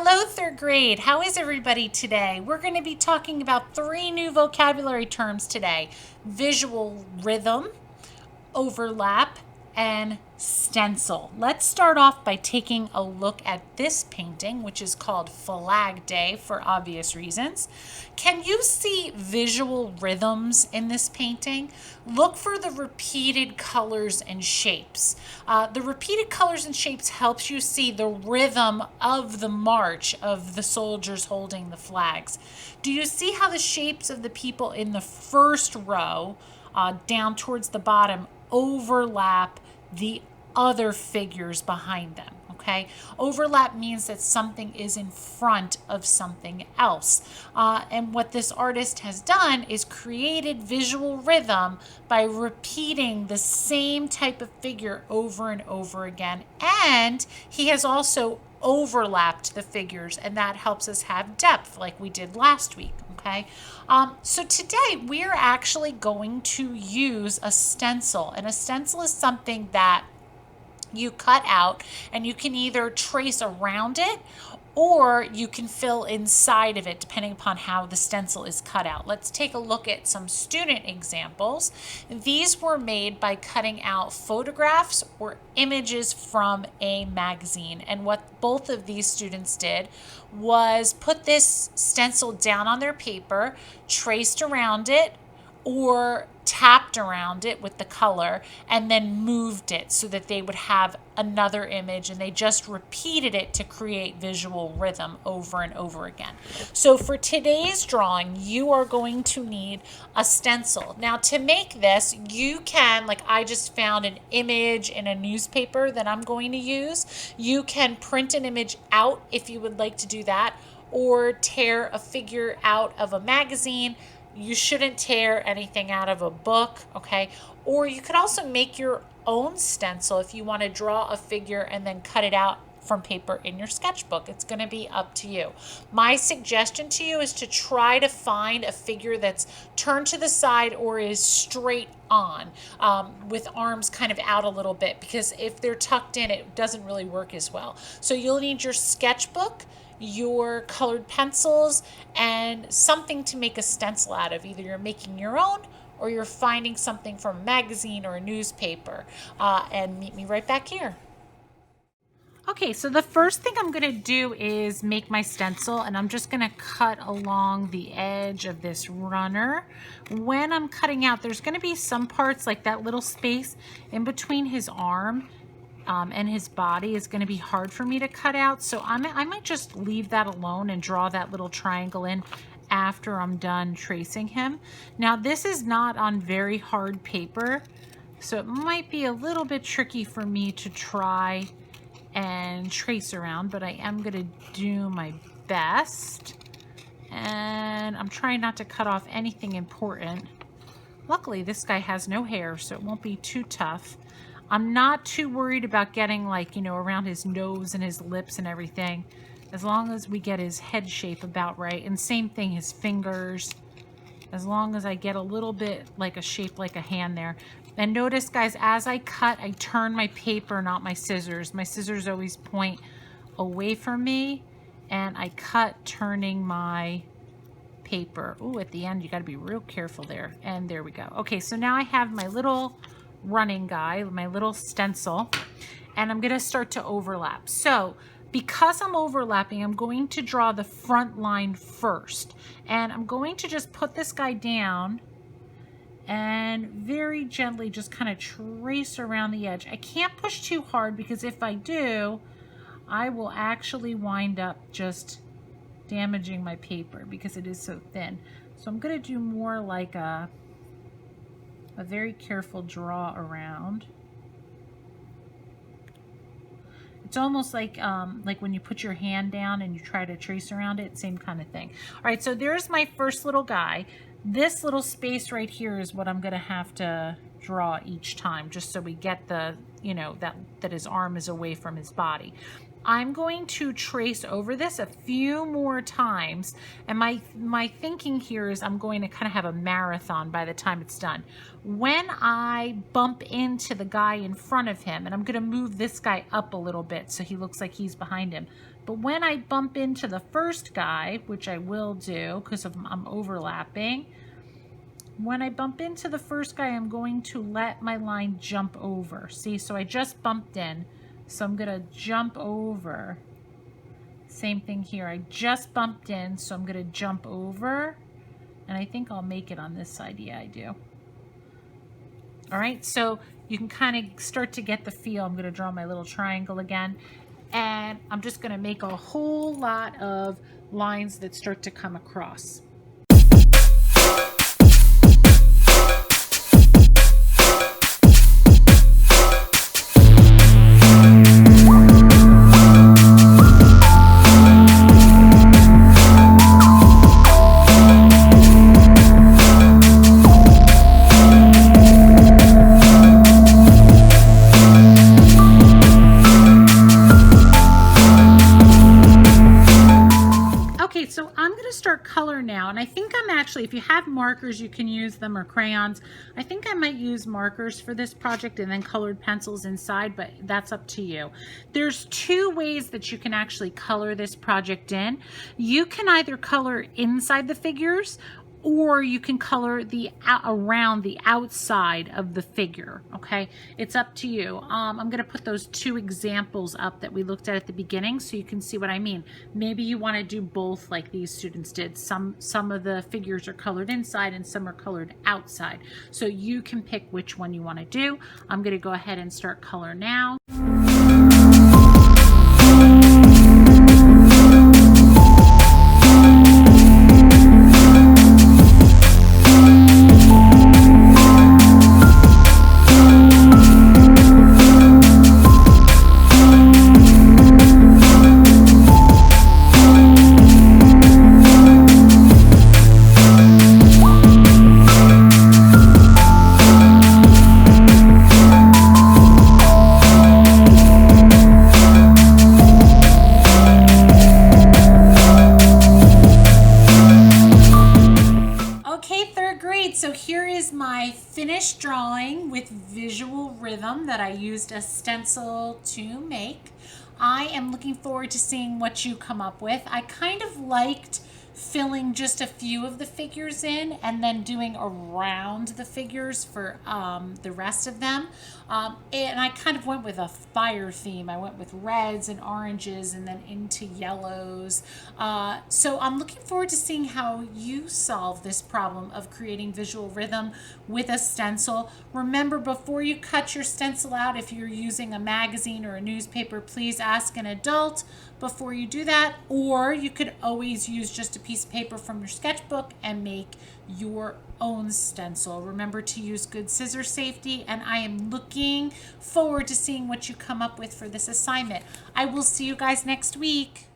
Hello, third grade. How is everybody today? We're going to be talking about 3 new vocabulary terms today: visual rhythm, overlap, and stencil. Let's start off by taking a look at this painting, which is called Flag Day for obvious reasons. Can you see visual rhythms in this painting? Look for the repeated colors and shapes. The repeated colors and shapes helps you see the rhythm of the march of the soldiers holding the flags. Do you see how the shapes of the people in the first row down towards the bottom overlap the other figures behind them? Okay, overlap means that something is in front of something else. And what this artist has done is created visual rhythm by repeating the same type of figure over and over again. And he has also overlapped the figures, and that helps us have depth like we did last week. Okay, so today we are actually going to use a stencil, and a stencil is something that you cut out and you can either trace around it or you can fill inside of it depending upon how the stencil is cut out. Let's take a look at some student examples. These were made by cutting out photographs or images from a magazine. And what both of these students did was put this stencil down on their paper, traced around it, or tapped around it with the color and then moved it so that they would have another image, and they just repeated it to create visual rhythm over and over again. So for today's drawing, you are going to need a stencil. Now to make this, you can, like I just found an image in a newspaper that I'm going to use. You can print an image out if you would like to do that, or tear a figure out of a magazine. You shouldn't tear anything out of a book, okay? Or you could also make your own stencil if you want to draw a figure and then cut it out from paper in your sketchbook. It's going to be up to you. My suggestion to you is to try to find a figure that's turned to the side or is straight on, with arms kind of out a little bit, because if they're tucked in, it doesn't really work as well. So you'll need your sketchbook, your colored pencils, and something to make a stencil out of. Either you're making your own or you're finding something from a magazine or a newspaper. And meet me right back here. Okay, so the first thing I'm going to do is make my stencil, and I'm just going to cut along the edge of this runner. When I'm cutting out, there's going to be some parts like that little space in between his arm and his body is going to be hard for me to cut out. So I might just leave that alone and draw that little triangle in after I'm done tracing him. Now this is not on very hard paper, so it might be a little bit tricky for me to try and trace around, but I am going to do my best. And I'm trying not to cut off anything important. Luckily this guy has no hair, so it won't be too tough. I'm not too worried about getting, like, you know, around his nose and his lips and everything, as long as we get his head shape about right. And same thing, his fingers, as long as I get a little bit like a shape like a hand there. And notice, guys, as I cut, I turn my paper, not my scissors. My scissors always point away from me, and I cut turning my paper. Ooh, at the end, you got to be real careful there. And there we go. Okay, so now I have my little running guy, my little stencil, and I'm going to start to overlap. So because I'm overlapping, I'm going to draw the front line first, and I'm going to just put this guy down and very gently just kind of trace around the edge. I can't push too hard, because if I do, I will actually wind up just damaging my paper because it is so thin. So I'm going to do more like a very careful draw around. It's almost like when you put your hand down and you try to trace around it, same kind of thing. All right, so there's my first little guy. This little space right here is what I'm going to have to draw each time, just so we get the, you know, that his arm is away from his body. I'm going to trace over this a few more times, and my thinking here is I'm going to kind of have a marathon by the time it's done. When I bump into the guy in front of him, and I'm going to move this guy up a little bit so he looks like he's behind him, But when I bump into the first guy, which I will do because I'm overlapping, when I bump into the first guy, I'm going to let my line jump over. See, so I just bumped in, so I'm gonna jump over. Same thing here, I just bumped in, so I'm gonna jump over, and I think I'll make it on this side. Yeah, I do. All right, so you can kind of start to get the feel. I'm gonna draw my little triangle again, and I'm just gonna make a whole lot of lines that start to come across. So I'm going to start color now, and I think I'm actually, if you have markers, you can use them, or crayons. I think I might use markers for this project and then colored pencils inside, but that's up to you. There's two ways that you can actually color this project in. You can either color inside the figures, or you can color the around the outside of the figure. Okay, it's up to you. I'm going to put those two examples up that we looked at the beginning so you can see what I mean. Maybe you want to do both like these students did. Some of the figures are colored inside and some are colored outside, so you can pick which one you want to do. I'm going to go ahead and start color now. So here is my finished drawing with visual rhythm that I used a stencil to make. I am looking forward to seeing what you come up with. I kind of liked filling just a few of the figures in and then doing around the figures for the rest of them. And I kind of went with a fire theme. I went with reds and oranges and then into yellows. So I'm looking forward to seeing how you solve this problem of creating visual rhythm with a stencil. Remember, before you cut your stencil out, if you're using a magazine or a newspaper, please ask an adult before you do that, or you could always use just a piece of paper from your sketchbook and make your own stencil. Remember to use good scissor safety, and I am looking forward to seeing what you come up with for this assignment. I will see you guys next week.